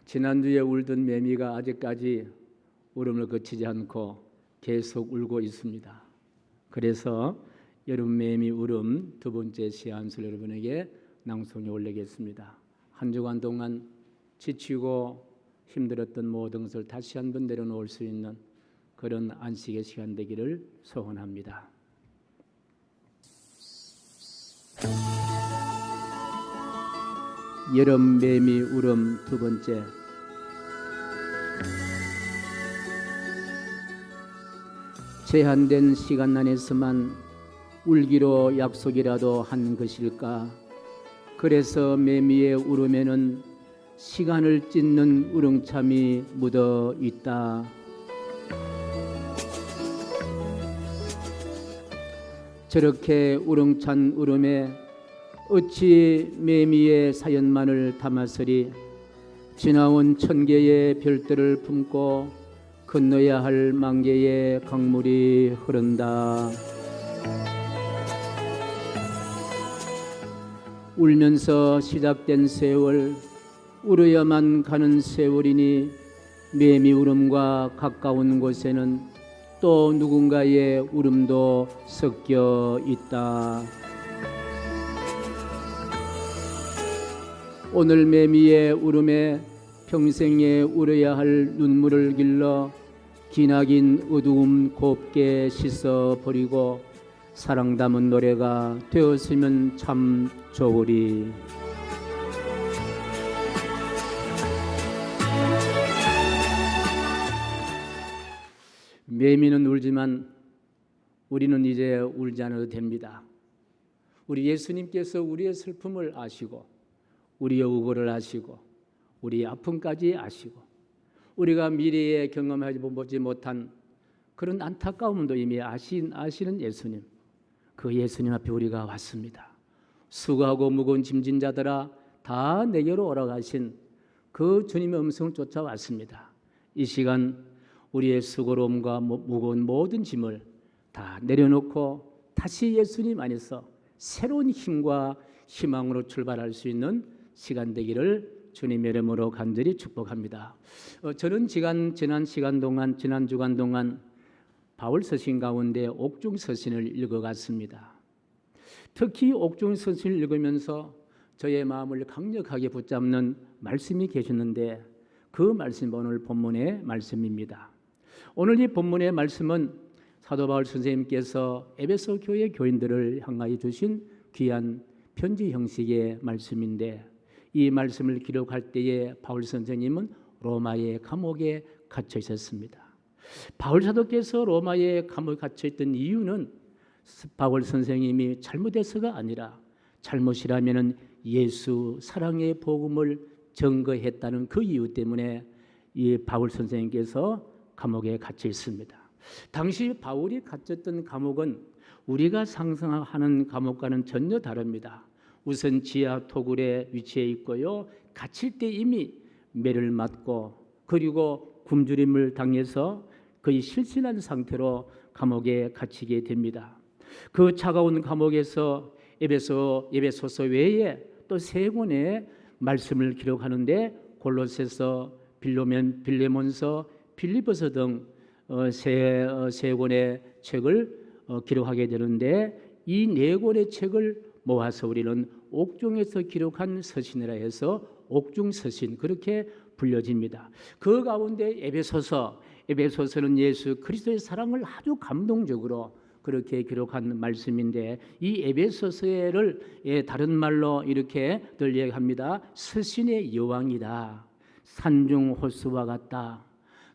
지난주에 울던 매미가 아직까지 울음을 그치지 않고 계속 울고 있습니다. 그래서 여름 매미 울음 두 번째 시한수를 여러분에게 낭송해 올리겠습니다. 한 주간 동안 지치고 힘들었던 모든 것을 다시 한번 내려놓을 수 있는 그런 안식의 시간 되기를 소원합니다. 여름 매미 울음 두 번째. 제한된 시간 안에서만 울기로 약속이라도 한 것일까? 그래서 매미의 울음에는 시간을 찢는 우렁참이 묻어 있다. 저렇게 우렁찬 울음에 어찌 매미의 사연만을 담았으리. 지나온 천개의 별들을 품고 건너야 할 만개의 강물이 흐른다. 울면서 시작된 세월, 울어야만 가는 세월이니 매미 울음과 가까운 곳에는 또 누군가의 울음도 섞여 있다. 오늘 매미의 울음에 평생에 울어야 할 눈물을 길러 기나긴 어두움 곱게 씻어버리고 사랑 담은 노래가 되었으면 참 좋으리. 매미는 울지만 우리는 이제 울지 않아도 됩니다. 우리 예수님께서 우리의 슬픔을 아시고 우리의 우고를 아시고 우리의 아픔까지 아시고 우리가 미래에 경험하지 보지 못한 그런 안타까움도 이미 아시는 예수님, 그 예수님 앞에 우리가 왔습니다. 수고하고 무거운 짐진 자들아 다 내게로 오라 가신 그 주님의 음성을 쫓아왔습니다. 이 시간 우리의 수고로움과 무거운 모든 짐을 다 내려놓고 다시 예수님 안에서 새로운 힘과 희망으로 출발할 수 있는 시간 되기를 주님의 이름으로 간절히 축복합니다. 저는 지난 주간 동안 바울 서신 가운데 옥중 서신을 읽어갔습니다. 특히 옥중 서신을 읽으면서 저의 마음을 강력하게 붙잡는 말씀이 계셨는데 그 말씀이 오늘 본문의 말씀입니다. 오늘 이 본문의 말씀은 사도 바울 선생님께서 에베소 교회 교인들을 향하여 주신 귀한 편지 형식의 말씀인데 이 말씀을 기록할 때에 바울 선생님은 로마의 감옥에 갇혀 있었습니다. 바울 사도께서 로마의 감옥에 갇혀 있던 이유는 바울 선생님이 잘못해서가 아니라 잘못이라면 예수 사랑의 복음을 증거했다는 그 이유 때문에 이 바울 선생님께서 감옥에 갇혀 있습니다. 당시 바울이 갇혔던 감옥은 우리가 상상하는 감옥과는 전혀 다릅니다. 우선 지하 토굴에 위치해 있고요. 갇힐 때 이미 매를 맞고 그리고 굶주림을 당해서 거의 실신한 상태로 감옥에 갇히게 됩니다. 그 차가운 감옥에서 에베소서 외에 또 세 권의 말씀을 기록하는데 골로새서, 빌레몬서, 빌립보서 등 세 권의 책을 기록하게 되는데 이 네 권의 책을 모아서 우리는 옥중에서 기록한 서신이라 해서 옥중서신 그렇게 불려집니다. 그 가운데 에베소서는 예수 그리스도의 사랑을 아주 감동적으로 그렇게 기록한 말씀인데 이 에베소서를 다른 말로 이렇게 늘 얘기합니다. 서신의 여왕이다. 산중 호수와 같다.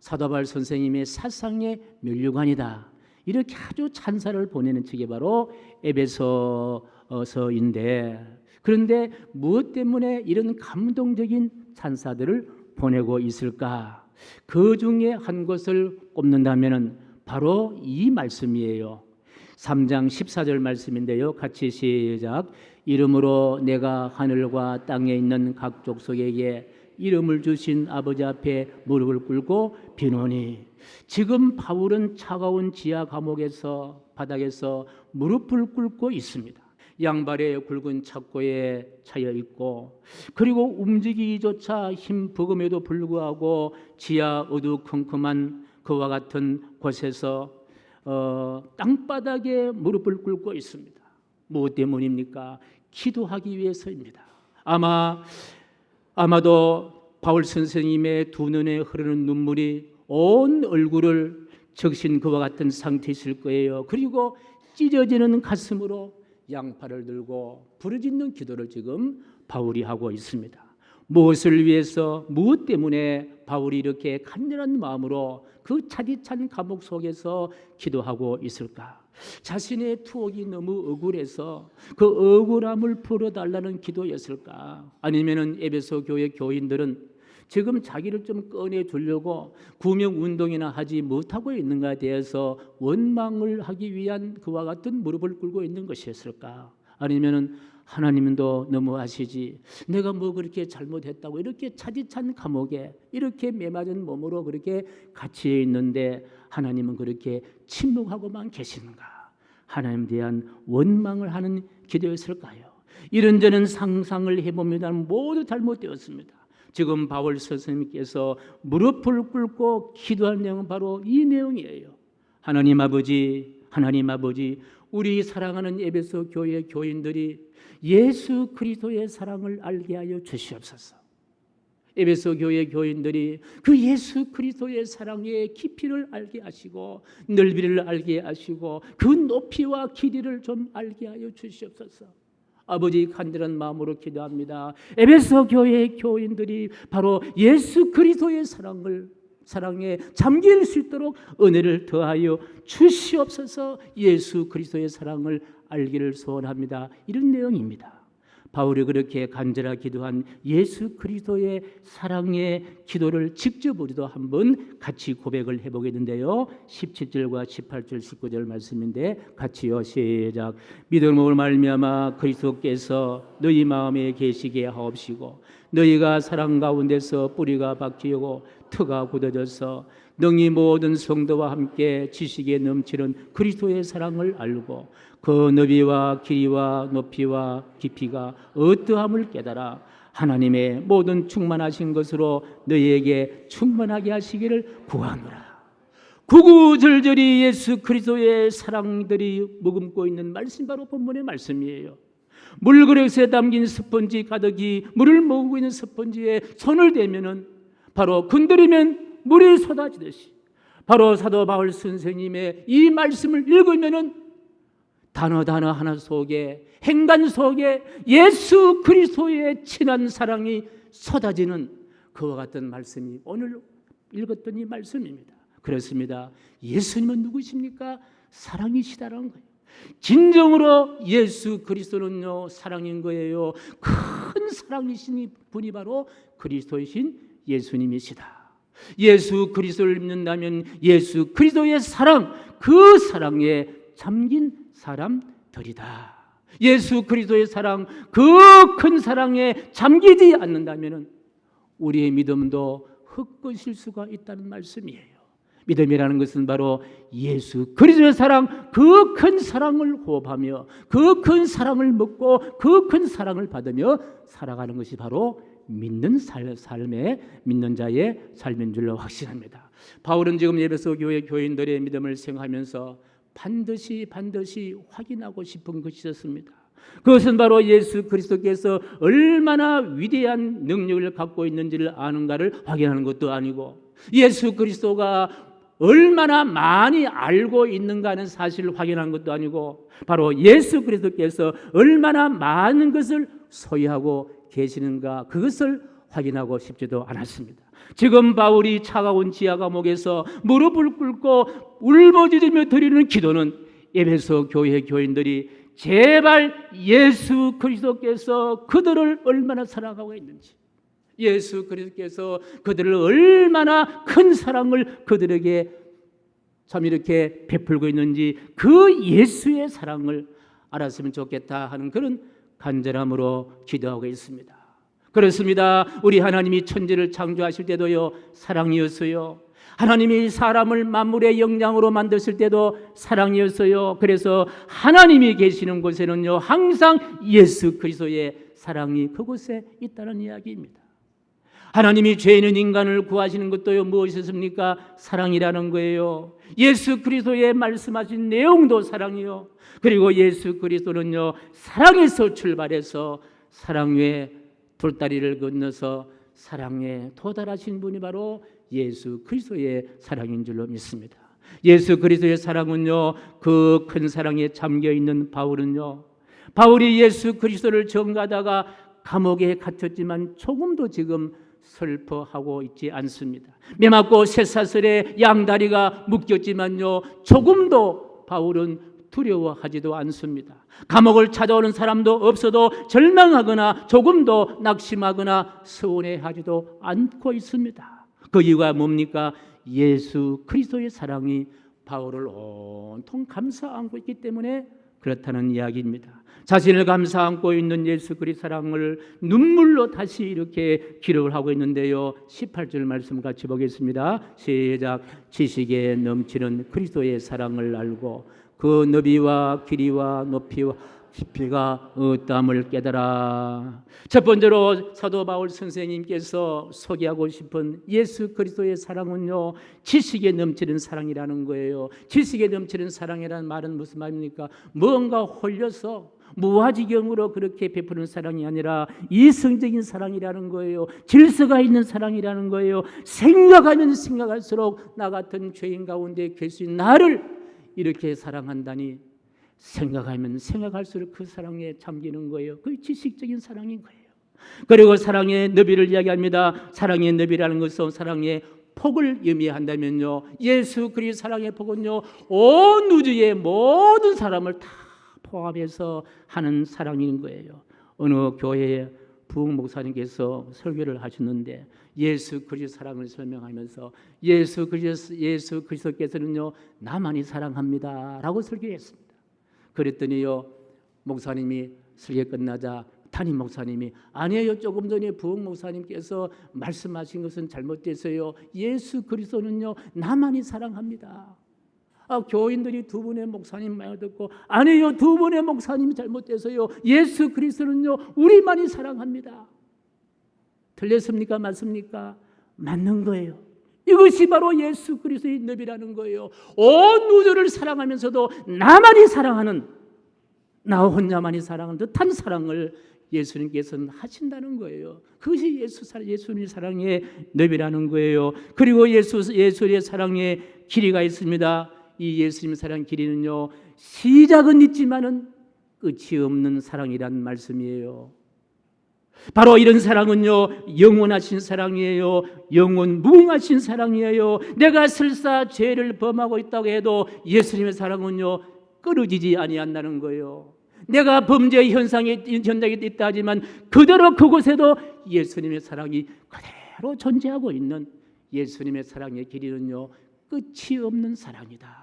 사도 바울 선생님의 사상의 면류관이다. 이렇게 아주 찬사를 보내는 책이 바로 에베소서인데 그런데 무엇 때문에 이런 감동적인 찬사들을 보내고 있을까? 그 중에 한 것을 꼽는다면 바로 이 말씀이에요. 3장 14절 말씀인데요. 같이 시작. 이름으로 내가 하늘과 땅에 있는 각 족속에게 이름을 주신 아버지 앞에 무릎을 꿇고 비노니. 지금 바울은 차가운 지하 감옥에서 바닥에서 무릎을 꿇고 있습니다. 양발에 굵은 착고에 차여 있고, 그리고 움직이기조차 힘버금에도 불구하고 지하 어두컴컴한 그와 같은 곳에서 땅바닥에 무릎을 꿇고 있습니다. 무엇 때문입니까? 기도하기 위해서입니다. 아마도 바울 선생님의 두 눈에 흐르는 눈물이 온 얼굴을 적신 그와 같은 상태이실 거예요. 그리고 찢어지는 가슴으로 양팔을 들고 부르짖는 기도를 지금 바울이 하고 있습니다. 무엇을 위해서, 무엇 때문에 바울이 이렇게 간절한 마음으로 그 차디찬 감옥 속에서 기도하고 있을까? 자신의 투옥이 너무 억울해서 그 억울함을 풀어달라는 기도였을까? 아니면은 에베소 교회 교인들은 지금 자기를 좀 꺼내주려고 구명운동이나 하지 못하고 있는가에 대해서 원망을 하기 위한 그와 같은 무릎을 꿇고 있는 것이었을까? 아니면은 하나님도 너무하시지, 내가 뭐 그렇게 잘못했다고 이렇게 차디찬 감옥에 이렇게 매맞은 몸으로 그렇게 갇혀 있는데 하나님은 그렇게 침묵하고만 계시는가? 하나님에 대한 원망을 하는 기도였을까요? 이런저런 상상을 해봅니다. 모두 잘못되었습니다. 지금 바울 선생님께서 무릎을 꿇고 기도한 내용은 바로 이 내용이에요. 하나님 아버지, 우리 사랑하는 에베소 교회 교인들이 예수 그리스도의 사랑을 알게 하여 주시옵소서. 에베소 교회 교인들이 그 예수 그리스도의 사랑의 깊이를 알게 하시고 넓이를 알게 하시고 그 높이와 길이를 좀 알게 하여 주시옵소서. 아버지, 간절한 마음으로 기도합니다. 에베소 교회 교인들이 바로 예수 그리스도의 사랑에 잠길 수 있도록 은혜를 더하여 주시옵소서. 예수 그리스도의 사랑을 알기를 소원합니다. 이런 내용입니다. 바울이 그렇게 간절하게 기도한 예수 그리스도의 사랑의 기도를 직접 우리도 한번 같이 고백을 해보겠는데요. 17절과 18절 19절 말씀인데 같이요. 시작. 믿음으로 말미암아 그리스도께서 너희 마음에 계시게 하옵시고 너희가 사랑 가운데서 뿌리가 박히고 터가 굳어져서 능히 모든 성도와 함께 지식에 넘치는 그리스도의 사랑을 알고 그 너비와 길이와 높이와 깊이가 어떠함을 깨달아 하나님의 모든 충만하신 것으로 너희에게 충만하게 하시기를 구하노라. 구구절절히 예수 그리스도의 사랑들이 머금고 있는 말씀, 바로 본문의 말씀이에요. 물그릇에 담긴 스펀지 가득히 물을 머금고 있는 스펀지에 손을 대면은 바로 건드리면 물이 쏟아지듯이, 바로 사도 바울 선생님의 이 말씀을 읽으면은 단어 하나 속에, 행간 속에 예수 그리스도의 친한 사랑이 쏟아지는 그와 같은 말씀이 오늘 읽었던 이 말씀입니다. 그렇습니다. 예수님은 누구십니까? 사랑이시다라는 거예요. 진정으로 예수 그리스도는요 사랑인 거예요. 큰 사랑이신 분이 바로 그리스도이신 예수님이시다. 예수 그리스도를 믿는다면 예수 그리스도의 사랑, 그 사랑에 잠긴 사람들이다. 예수 그리스도의 사랑, 그 큰 사랑에 잠기지 않는다면 우리의 믿음도 헛것일 수가 있다는 말씀이에요. 믿음이라는 것은 바로 예수 그리스도의 사랑, 그 큰 사랑을 호흡하며 그 큰 사랑을 먹고 그 큰 사랑을 받으며 살아가는 것이 바로 믿는 삶의, 믿는 자의 삶인 줄로 확신합니다. 바울은 지금 에베소 교회 교인들의 믿음을 생각하면서 반드시 확인하고 싶은 것이 있었습니다. 그것은 바로 예수 그리스도께서 얼마나 위대한 능력을 갖고 있는지를 아는가를 확인하는 것도 아니고, 예수 그리스도가 얼마나 많이 알고 있는가 하는 사실을 확인하는 것도 아니고, 바로 예수 그리스도께서 얼마나 많은 것을 소유하고 계시는가, 그것을 확인하고 싶지도 않았습니다. 지금 바울이 차가운 지하 감옥에서 무릎을 꿇고 울부짖으며 드리는 기도는 에베소 교회 교인들이 제발 예수 그리스도께서 그들을 얼마나 사랑하고 있는지, 예수 그리스도께서 그들을 얼마나 큰 사랑을 그들에게 참 이렇게 베풀고 있는지, 그 예수의 사랑을 알았으면 좋겠다 하는 그런 간절함으로 기도하고 있습니다. 그렇습니다. 우리 하나님이 천지를 창조하실 때도요, 사랑이었어요. 하나님이 사람을 만물의 영장으로 만드실 때도 사랑이었어요. 그래서 하나님이 계시는 곳에는요, 항상 예수 그리스도의 사랑이 그곳에 있다는 이야기입니다. 하나님이 죄 있는 인간을 구하시는 것도요, 무엇이었습니까? 사랑이라는 거예요. 예수 그리스도의 말씀하신 내용도 사랑이요. 그리고 예수 그리스도는요, 사랑에서 출발해서 사랑 위에 돌다리를 건너서 사랑에 도달하신 분이 바로 예수 그리스도의 사랑인 줄로 믿습니다. 예수 그리스도의 사랑은요, 그 큰 사랑에 잠겨 있는 바울이 예수 그리스도를 전가하다가 감옥에 갇혔지만 조금도 지금 슬퍼하고 있지 않습니다. 매맞고 쇠사슬에 양다리가 묶였지만요, 조금도 바울은 두려워하지도 않습니다. 감옥을 찾아오는 사람도 없어도 절망하거나 조금도 낙심하거나 서운해하지도 않고 있습니다. 그 이유가 뭡니까? 예수 그리스도의 사랑이 바울을 온통 감싸 안고 있기 때문에 그렇다는 이야기입니다. 자신을 감싸 안고 있는 예수 그리스도의 사랑을 눈물로 다시 이렇게 기록을 하고 있는데요, 18절 말씀 같이 보겠습니다. 시작. 지식에 넘치는 그리스도의 사랑을 알고 그 너비와 길이와 높이와 깊이가 어떠함을 깨달아. 첫 번째로 사도 바울 선생님께서 소개하고 싶은 예수 그리스도의 사랑은요, 지식에 넘치는 사랑이라는 거예요. 지식에 넘치는 사랑이라는 말은 무슨 말입니까? 뭔가 홀려서 무아지경으로 그렇게 베푸는 사랑이 아니라 이성적인 사랑이라는 거예요. 질서가 있는 사랑이라는 거예요. 생각하면 생각할수록 나 같은 죄인 가운데 계신 나를 이렇게 사랑한다니, 생각하면 생각할수록 그 사랑에 잠기는 거예요. 그게 지식적인 사랑인 거예요. 그리고 사랑의 너비를 이야기합니다. 사랑의 너비라는 것은 사랑의 폭을 의미한다면요, 예수 그리스도의 사랑의 폭은요, 온 우주의 모든 사람을 다 포함해서 하는 사랑인 거예요. 어느 교회에 부흥 목사님께서 설교를 하셨는데 예수 그리스도 사랑을 설명하면서 예수 그리스도께서는요, 나만이 사랑합니다라고 설교했습니다. 그랬더니요, 목사님이 설교 끝나자 담임 목사님이 아니에요, 조금 전에 부흥 목사님께서 말씀하신 것은 잘못됐어요. 예수 그리스도는요, 나만이 사랑합니다. 교인들이 두 분의 목사님 말 듣고 아니에요, 두 분의 목사님이 잘못돼서요, 예수 그리스도는요, 우리만이 사랑합니다. 틀렸습니까? 맞습니까? 맞는 거예요. 이것이 바로 예수 그리스도의 너비라는 거예요. 온 우주를 사랑하면서도 나만이 사랑하는, 나 혼자만이 사랑하는 듯한 사랑을 예수님께서는 하신다는 거예요. 그것이 예수님의 사랑의 너비라는 거예요. 그리고 예수의 사랑의 길이가 있습니다. 이 예수님의 사랑 길이는요, 시작은 있지만은 끝이 없는 사랑이란 말씀이에요. 바로 이런 사랑은요, 영원하신 사랑이에요. 영원 무궁하신 사랑이에요. 내가 설사 죄를 범하고 있다고 해도 예수님의 사랑은요, 끊어지지 아니한다는 거예요. 내가 범죄의 현장에 있다 하지만 그대로 그곳에도 예수님의 사랑이 그대로 존재하고 있는 예수님의 사랑의 길이는요, 끝이 없는 사랑이다.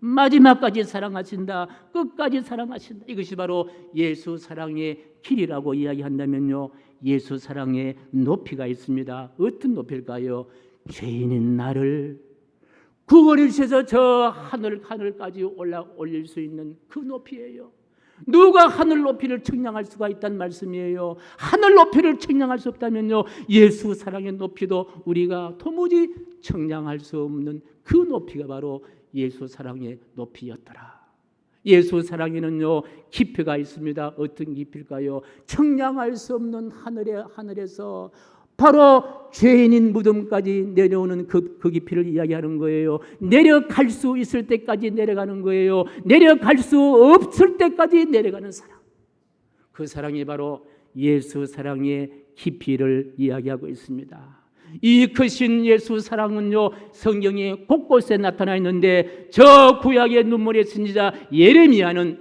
마지막까지 사랑하신다. 끝까지 사랑하신다. 이것이 바로 예수 사랑의 길이라고 이야기한다면요, 예수 사랑의 높이가 있습니다. 어떤 높일까요? 죄인인 나를 구원을 주셔서 저 하늘까지 올릴 수 있는 그 높이예요. 누가 하늘 높이를 측량할 수가 있다는 말씀이에요. 하늘 높이를 측량할 수 없다면요, 예수 사랑의 높이도 우리가 도무지 측량할 수 없는 그 높이가 바로 예수 사랑의 높이였더라. 예수 사랑에는요, 깊이가 있습니다. 어떤 깊이일까요? 측량할 수 없는 하늘에서 바로 죄인인 무덤까지 내려오는 그 깊이를 이야기하는 거예요. 내려갈 수 있을 때까지 내려가는 거예요. 내려갈 수 없을 때까지 내려가는 사랑. 그 사랑이 바로 예수 사랑의 깊이를 이야기하고 있습니다. 이 크신 예수 사랑은요, 성경에 곳곳에 나타나 있는데 저 구약의 눈물의 선지자 예레미야는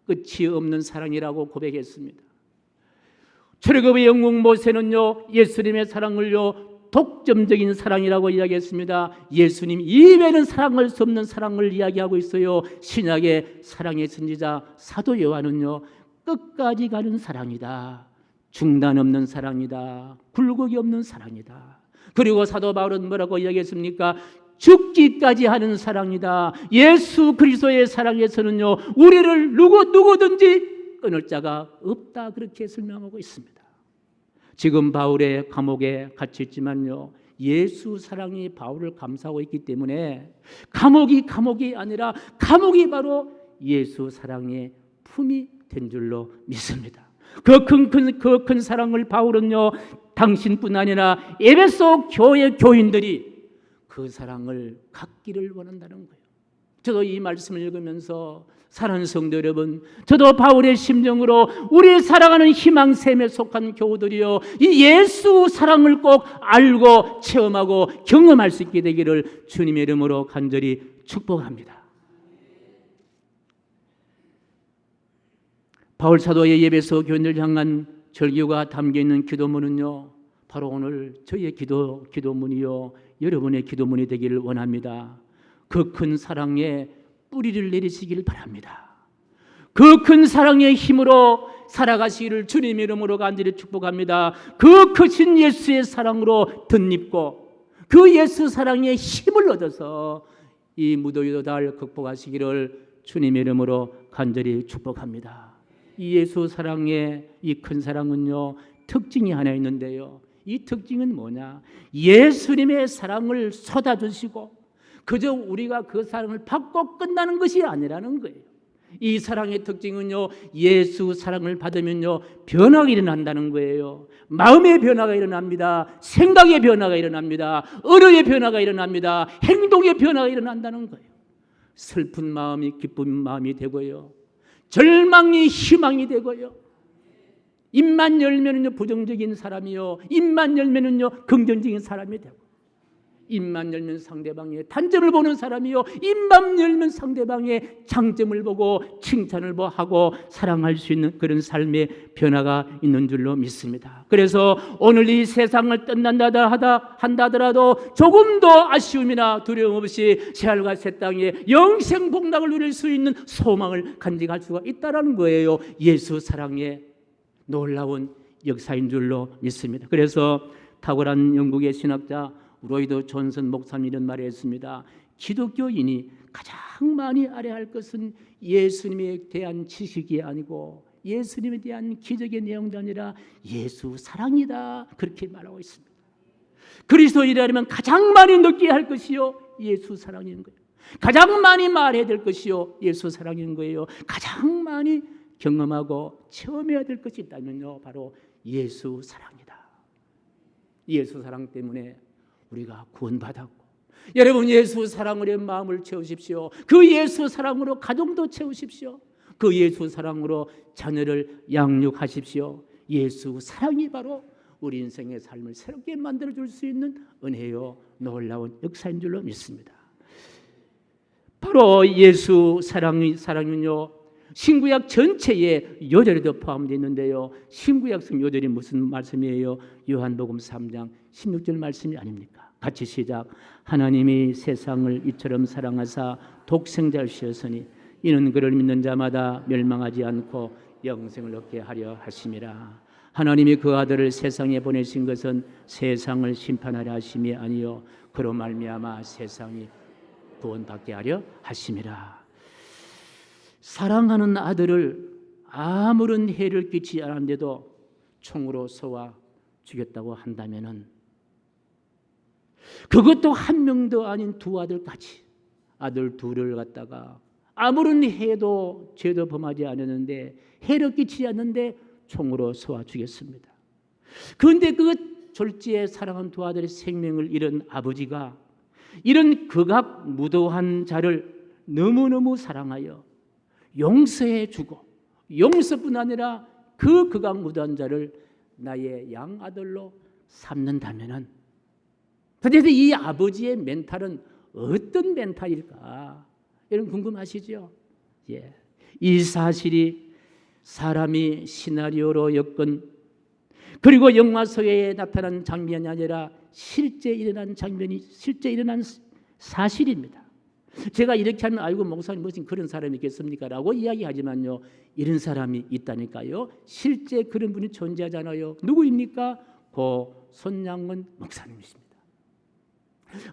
끝이 없는 사랑이라고 고백했습니다. 출애굽의 영웅 모세는요, 예수님의 사랑을요, 독점적인 사랑이라고 이야기했습니다. 예수님 이외에는 사랑할 수 없는 사랑을 이야기하고 있어요. 신약의 사랑의 선지자 사도 요한은요, 끝까지 가는 사랑이다. 중단 없는 사랑이다. 굴곡이 없는 사랑이다. 그리고 사도 바울은 뭐라고 이야기했습니까? 죽기까지 하는 사랑이다. 예수 그리스도의 사랑에서는요, 우리를 누구든지 끊을 자가 없다. 그렇게 설명하고 있습니다. 지금 바울의 감옥에 갇혀 있지만요, 예수 사랑이 바울을 감싸고 있기 때문에 감옥이 아니라 감옥이 바로 예수 사랑의 품이 된 줄로 믿습니다. 그 큰 사랑을 바울은요, 당신뿐 아니라 에베소 교회 교인들이 그 사랑을 갖기를 원한다는 거예요. 저도 이 말씀을 읽으면서 사랑하는 성도 여러분, 저도 바울의 심정으로 우리 사랑하는 희망샘에 속한 교우들이요, 이 예수 사랑을 꼭 알고 체험하고 경험할 수 있게 되기를 주님의 이름으로 간절히 축복합니다. 바울 사도의 에베소 교인들 향한 절규가 담겨있는 기도문은요, 바로 오늘 저희의 기도문이요, 여러분의 기도문이 되기를 원합니다. 그 큰 사랑에 뿌리를 내리시길 바랍니다. 그 큰 사랑의 힘으로 살아가시기를 주님의 이름으로 간절히 축복합니다. 그 크신 예수의 사랑으로 덧입고 그 예수 사랑의 힘을 얻어서 이 무더위도 달 극복하시기를 주님의 이름으로 간절히 축복합니다. 이 예수 사랑의 이 큰 사랑은요, 특징이 하나 있는데요, 이 특징은 뭐냐? 예수님의 사랑을 쏟아주시고 그저 우리가 그 사랑을 받고 끝나는 것이 아니라는 거예요. 이 사랑의 특징은요, 예수 사랑을 받으면요, 변화가 일어난다는 거예요. 마음의 변화가 일어납니다. 생각의 변화가 일어납니다. 언어의 변화가 일어납니다. 행동의 변화가 일어난다는 거예요. 슬픈 마음이 기쁜 마음이 되고요, 절망이 희망이 되고요, 입만 열면은요 부정적인 사람이요, 입만 열면은요 긍정적인 사람이 되고, 입만 열면 상대방의 단점을 보는 사람이요, 입만 열면 상대방의 장점을 보고 칭찬을 하고 사랑할 수 있는 그런 삶의 변화가 있는 줄로 믿습니다. 그래서 오늘 이 세상을 떠난다 한다더라도 조금도 아쉬움이나 두려움 없이 새하늘과 새 땅에 영생 복락을 누릴 수 있는 소망을 간직할 수가 있다라는 거예요. 예수 사랑의 놀라운 역사인 줄로 믿습니다. 그래서 탁월한 영국의 신학자 로이드 존슨 목사님 이런 말을 했습니다. 기독교인이 가장 많이 알아야 할 것은 예수님에 대한 지식이 아니고 예수님에 대한 기적의 내용도 아니라 예수 사랑이다. 그렇게 말하고 있습니다. 그리스도인이라면 가장 많이 느껴야 할 것이요, 예수 사랑인 거예요. 가장 많이 말해야 될 것이요, 예수 사랑인 거예요. 가장 많이 경험하고 체험해야 될 것이 있다면요, 바로 예수 사랑이다. 예수 사랑 때문에 우리가 구원받았고, 여러분 예수 사랑으로 마음을 채우십시오. 그 예수 사랑으로 가정도 채우십시오. 그 예수 사랑으로 자녀를 양육하십시오. 예수 사랑이 바로 우리 인생의 삶을 새롭게 만들어줄 수 있는 은혜요, 놀라운 역사인 줄로 믿습니다. 바로 예수 사랑은요, 신구약 전체에 요절에도 포함되어 있는데요, 신구약성 요절이 무슨 말씀이에요? 요한복음 3장 16절 말씀이 아닙니까? 같이 시작. 하나님이 세상을 이처럼 사랑하사 독생자를 주셨으니 이는 그를 믿는 자마다 멸망하지 않고 영생을 얻게 하려 하심이라. 하나님이 그 아들을 세상에 보내신 것은 세상을 심판하려 하심이 아니요 그로 말미암아 세상이 구원받게 하려 하심이라. 사랑하는 아들을 아무런 해를 끼치지 않았는데도 총으로 쏘아 죽였다고 한다면은, 그것도 한 명도 아닌 두 아들까지, 아들 둘을 갖다가 아무런 해도 죄도 범하지 않았는데, 해를 끼치지 않는데 총으로 쏘아 죽였습니다. 그런데 그 졸지에 사랑한 두 아들의 생명을 잃은 아버지가 이런 극악무도한 자를 너무너무 사랑하여 용서해 주고, 용서뿐 아니라 그 극악무도한 자를 나의 양아들로 삼는다면은, 도대체 이 아버지의 멘탈은 어떤 멘탈일까? 여러분 궁금하시죠? 예. 이 사실이 사람이 시나리오로 엮은, 그리고 영화 속에 나타난 장면이 아니라 실제 일어난 장면이, 실제 일어난 사실입니다. 제가 이렇게 하면 아이고 목사님 무슨 그런 사람이 있겠습니까? 라고 이야기하지만요, 이런 사람이 있다니까요. 실제 그런 분이 존재하잖아요. 누구입니까? 고 손양원 목사님이십니다.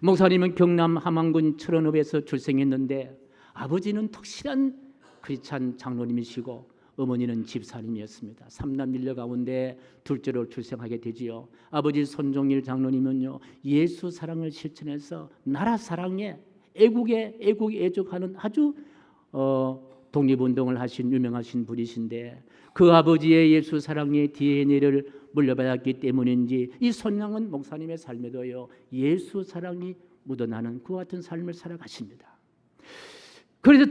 목사님은 경남 함안군 철원읍에서 출생했는데 아버지는 톡실한 크리스찬 장로님이시고 어머니는 집사님이었습니다. 3남 1녀 가운데 둘째로 출생하게 되지요. 아버지 손종일 장로님은요, 예수 사랑을 실천해서 나라 사랑에 애국하는 아주 독립운동을 하신 유명하신 분이신데, 그 아버지의 예수 사랑의 DNA를 물려받았기 때문인지 이 손양원 목사님의 삶에도요, 예수 사랑이 묻어나는 그와 같은 삶을 살아가십니다. 그래서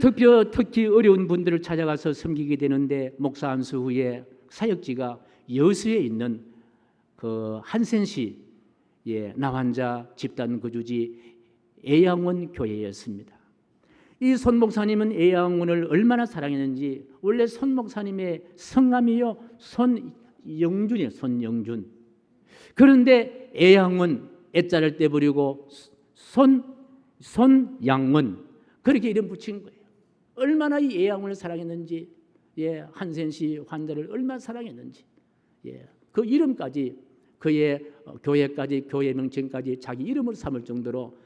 특히 어려운 분들을 찾아가서 섬기게 되는데, 목사 안수 후에 사역지가 여수에 있는 그 한센시의 나환자 집단 거주지 애양원 교회였습니다. 이 손 목사님은 애양원을 얼마나 사랑했는지, 원래 손 목사님의 성함이요 손영준이에요. 손영준. 그런데 애양원 애자를 떼버리고 손양원 그렇게 이름 붙인 거예요. 얼마나 이 애양원을 사랑했는지, 한센시 환자를 얼마나 사랑했는지, 그 이름까지, 그의 교회까지, 교회 명칭까지 자기 이름으로 삼을 정도로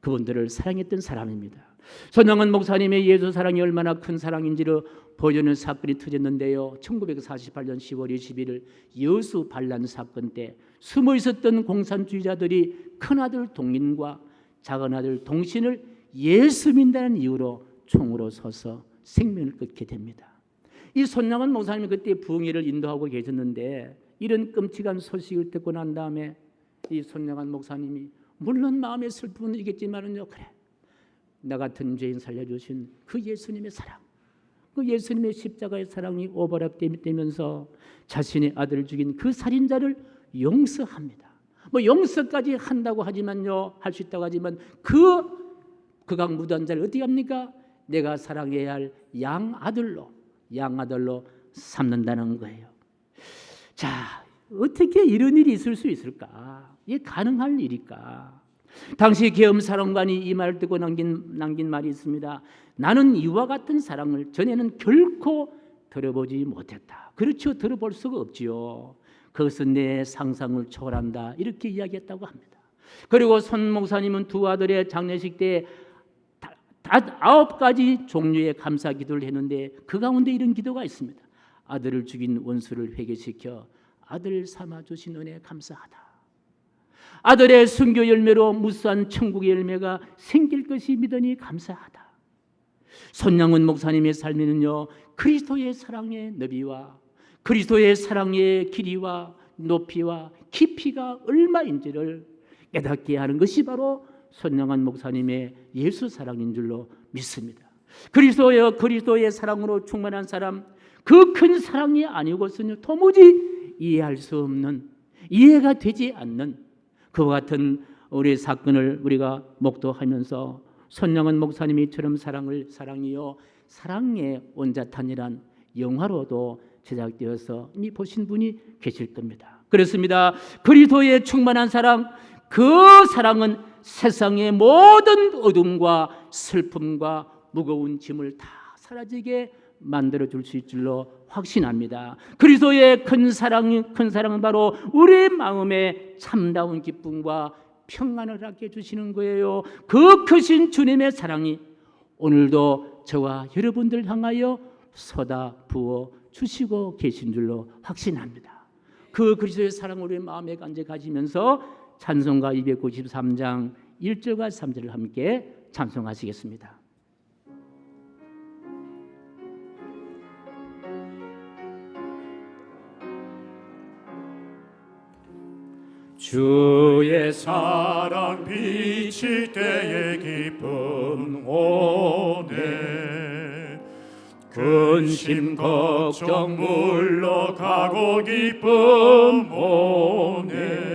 그분들을 사랑했던 사람입니다. 손양원 목사님의 예수 사랑이 얼마나 큰 사랑인지를 보여주는 사건이 터졌는데요. 1948년 10월 21일 여수 반란 사건 때 숨어 있었던 공산주의자들이 큰아들 동인과 작은아들 동신을 예수 믿는다는 이유로 총으로 쏘서 생명을 끊게 됩니다. 이 손양원 목사님이 그때 부흥회를 인도하고 계셨는데, 이런 끔찍한 소식을 듣고 난 다음에 이 손양원 목사님이 물론 마음의 슬픔은 있겠지만은요, 그래, 나 같은 죄인 살려주신 그 예수님의 사랑, 그 예수님의 십자가의 사랑이 오버랩되면서 자신의 아들을 죽인 그 살인자를 용서합니다. 뭐 용서까지 한다고 하지만요, 할 수 있다고 하지만 그강 무도한 자를 어떻게 합니까? 내가 사랑해야 할 양아들로 삼는다는 거예요. 자, 어떻게 이런 일이 있을 수 있을까? 이게 가능할 일일까? 당시 계엄사령관이 이 말을 듣고 남긴 말이 있습니다. 나는 이와 같은 사랑을 전에는 결코 들어보지 못했다. 그렇죠, 들어볼 수가 없지요. 그것은 내 상상을 초월한다. 이렇게 이야기했다고 합니다. 그리고 손 목사님은 두 아들의 장례식 때 9가지 종류의 감사 기도를 했는데, 그 가운데 이런 기도가 있습니다. 아들을 죽인 원수를 회개시켜 아들 삼아주신 은혜에 감사하다. 아들의 순교 열매로 무수한 천국의 열매가 생길 것이 믿으니 감사하다. 손양원 목사님의 삶에는요, 그리스도의 사랑의 너비와 그리스도의 사랑의 길이와 높이와 깊이가 얼마인지를 깨닫게 하는 것이 바로 손양원 목사님의 예수 사랑인 줄로 믿습니다. 그리스도의 사랑으로 충만한 사람, 그 큰 사랑이 아니고서는 도무지 이해할 수 없는, 이해가 되지 않는 그와 같은 우리의 사건을 우리가 목도하면서 손양원 목사님이처럼 사랑이요 사랑의 온자탄이란 영화로도 제작되어서 이미 보신 분이 계실 겁니다. 그렇습니다. 그리스도의 충만한 사랑, 그 사랑은 세상의 모든 어둠과 슬픔과 무거운 짐을 다 사라지게 만들어줄 수 있을 줄로 확신합니다. 그리스도의 큰 사랑은 바로 우리 마음에 참다운 기쁨과 평안을 갖게 해주시는 거예요. 그 크신 주님의 사랑이 오늘도 저와 여러분들 향하여 쏟아부어 주시고 계신 줄로 확신합니다. 그 그리스도의 사랑을 우리 마음에 간직하시면서 찬송가 293장 1절과 3절을 함께 찬송하시겠습니다. 주의 사랑 비칠 때의 기쁨 오네, 근심 걱정 물러가고 기쁨 오네,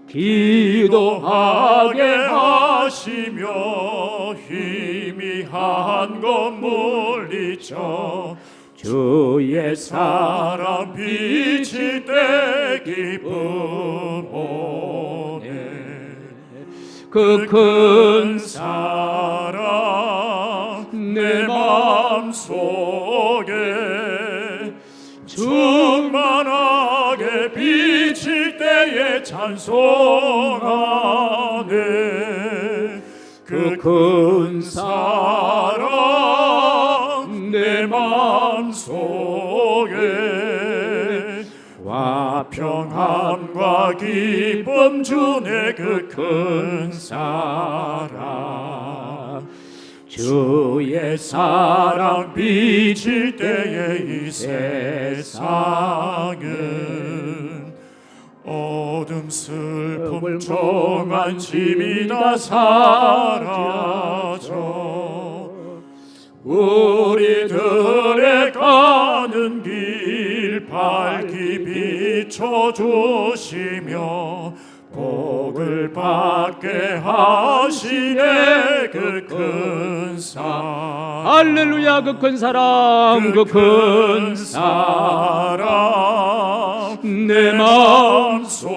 기도하게 하시며 희미한 것 물리쳐 주의 사랑 비칠 때 기쁨 오네. 그 큰 사랑 내 내 마음속에 충만하게 비칠 때에 찬송하네. 그 큰 사랑 내 마음속에 화평함과 기쁨 주네. 그 큰 사랑 주의 사랑 비칠 때에 이 세상은 어둠 슬픔 정한 짐이 다 사라져 우리들의 가는 길 밝히 비춰주시며 복을 받게 하시네. 그 큰 사랑 할렐루야. 그 큰 사랑 그 큰 사랑 내 마음속에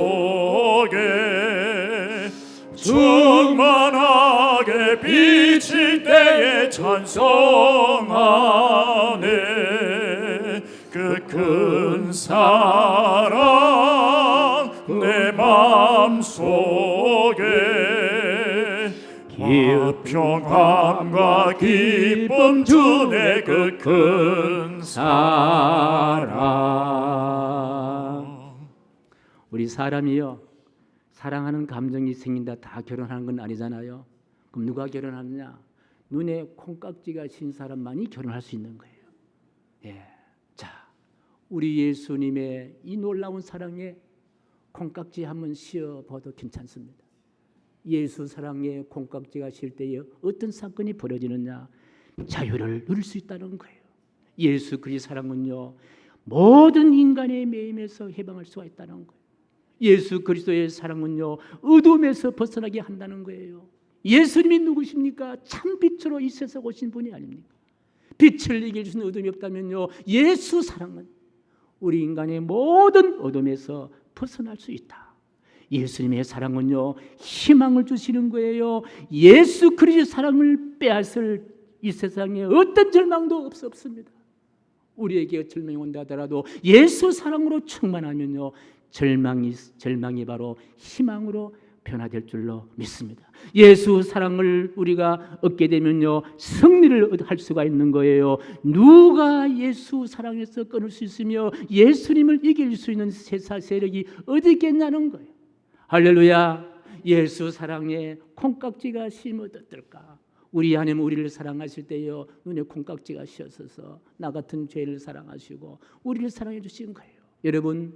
충만하게 비칠 때에 찬송하네. 그 큰 사랑 내 마음속에 화평함과 기쁨 주네. 그 큰 사랑. 우리 사람이요, 사랑하는 감정이 생긴다 다 결혼하는 건 아니잖아요. 그럼 누가 결혼하느냐? 눈에 콩깍지가 신 사람만이 결혼할 수 있는 거예요. 예. 자, 우리 예수님의 이 놀라운 사랑에 콩깍지 한번 씌워봐도 괜찮습니다. 예수 사랑에 콩깍지가 실 때에 어떤 사건이 벌어지느냐? 자유를 누릴 수 있다는 거예요. 예수 그리스도의 사랑은요, 모든 인간의 매임에서 해방할 수가 있다는 거예요. 예수 그리스도의 사랑은요, 어둠에서 벗어나게 한다는 거예요. 예수님이 누구십니까? 참 빛으로 이 세상 오신 분이 아닙니까? 빛을 이길 수 있는 어둠이 없다면요, 예수 사랑은 우리 인간의 모든 어둠에서 벗어날 수 있다. 예수님의 사랑은요, 희망을 주시는 거예요. 예수 그리스도의 사랑을 빼앗을 이 세상에 어떤 절망도 없습니다. 우리에게 절망이 온다 하더라도 예수 사랑으로 충만하면요, 절망이 바로 희망으로 변화될 줄로 믿습니다. 예수 사랑을 우리가 얻게 되면요, 승리를 할 수가 있는 거예요. 누가 예수 사랑에서 끊을 수 있으며 예수님을 이길 수 있는 세상 세력이 어디 있겠냐는 거예요. 할렐루야. 예수 사랑에 콩깍지가 씌면 어떨까? 우리 하나님 우리를 사랑하실 때요, 눈에 콩깍지가 씌어서 나 같은 죄를 사랑하시고 우리를 사랑해 주신 거예요. 여러분,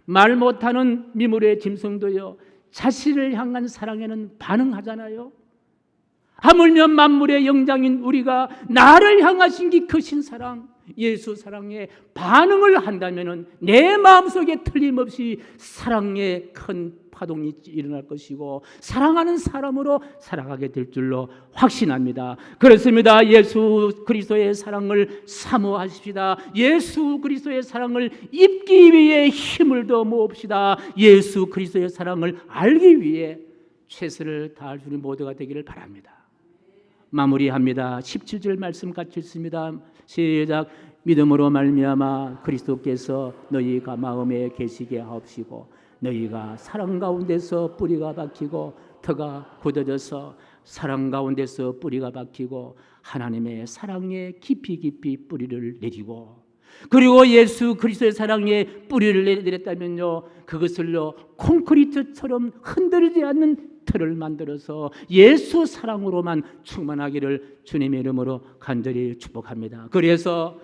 말 못하는 미물의 짐승도요, 자신을 향한 사랑에는 반응하잖아요. 하물며 만물의 영장인 우리가 나를 향하신 기 크신 사랑, 예수 사랑에 반응을 한다면 내 마음속에 틀림없이 사랑의 큰 파동이 일어날 것이고 사랑하는 사람으로 살아가게 될 줄로 확신합니다. 그렇습니다. 예수 그리스도의 사랑을 사모하십시다. 예수 그리스도의 사랑을 입기 위해 힘을 더 모읍시다. 예수 그리스도의 사랑을 알기 위해 최선을 다할 수 있는 모두가 되기를 바랍니다. 마무리합니다. 17절 말씀 같이 읽습니다. 시작. 믿음으로 말미암아 그리스도께서 너희가 마음에 계시게 하옵시고 너희가 사랑 가운데서 뿌리가 박히고 터가 굳어져서 사랑 가운데서 뿌리가 박히고 하나님의 사랑에 깊이 뿌리를 내리고, 그리고 예수 그리스도의 사랑에 뿌리를 내렸다면요, 그것을요 콘크리트처럼 흔들리지 않는 틀을 만들어서 예수 사랑으로만 충만하기를 주님의 이름으로 간절히 축복합니다. 그래서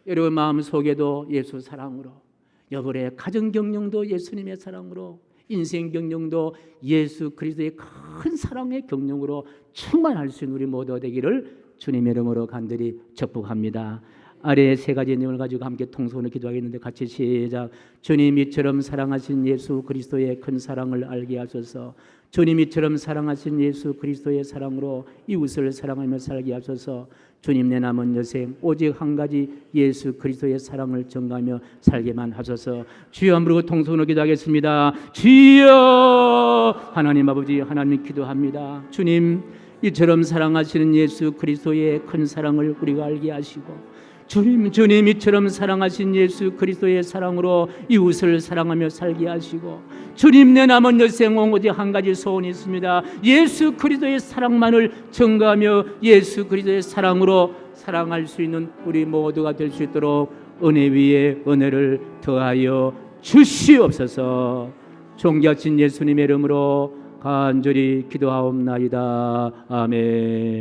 여러분 마음속에도 예수 사랑으로, 여러분의 가정 경영도 예수님의 사랑으로, 인생 경영도 예수 그리스도의 큰 사랑의 경영으로 충만할 수 있는 우리 모두 되기를 주님의 이름으로 간절히 축복합니다. 아래에 세 가지 내용을 가지고 함께 통성으로 기도하겠는데 같이 시작. 주님 이처럼 사랑하신 예수 그리스도의 큰 사랑을 알게 하소서. 주님 이처럼 사랑하신 예수 그리스도의 사랑으로 이웃을 사랑하며 살게 하소서. 주님 내 남은 여생 오직 한 가지 예수 그리스도의 사랑을 전가하며 살게만 하소서. 주여 한번 부르고 통성으로 기도하겠습니다. 주여 하나님 아버지 하나님 기도합니다. 주님 이처럼 사랑하시는 예수 그리스도의 큰 사랑을 우리가 알게 하시고 주님 이처럼 사랑하신 예수 그리스도의 사랑으로 이웃을 사랑하며 살게 하시고 주님 내 남은 여생 오직 한 가지 소원이 있습니다. 예수 그리스도의 사랑만을 전가하며 예수 그리스도의 사랑으로 사랑할 수 있는 우리 모두가 될 수 있도록 은혜 위에 은혜를 더하여 주시옵소서. 존귀하신 예수님의 이름으로 간절히 기도하옵나이다. 아멘.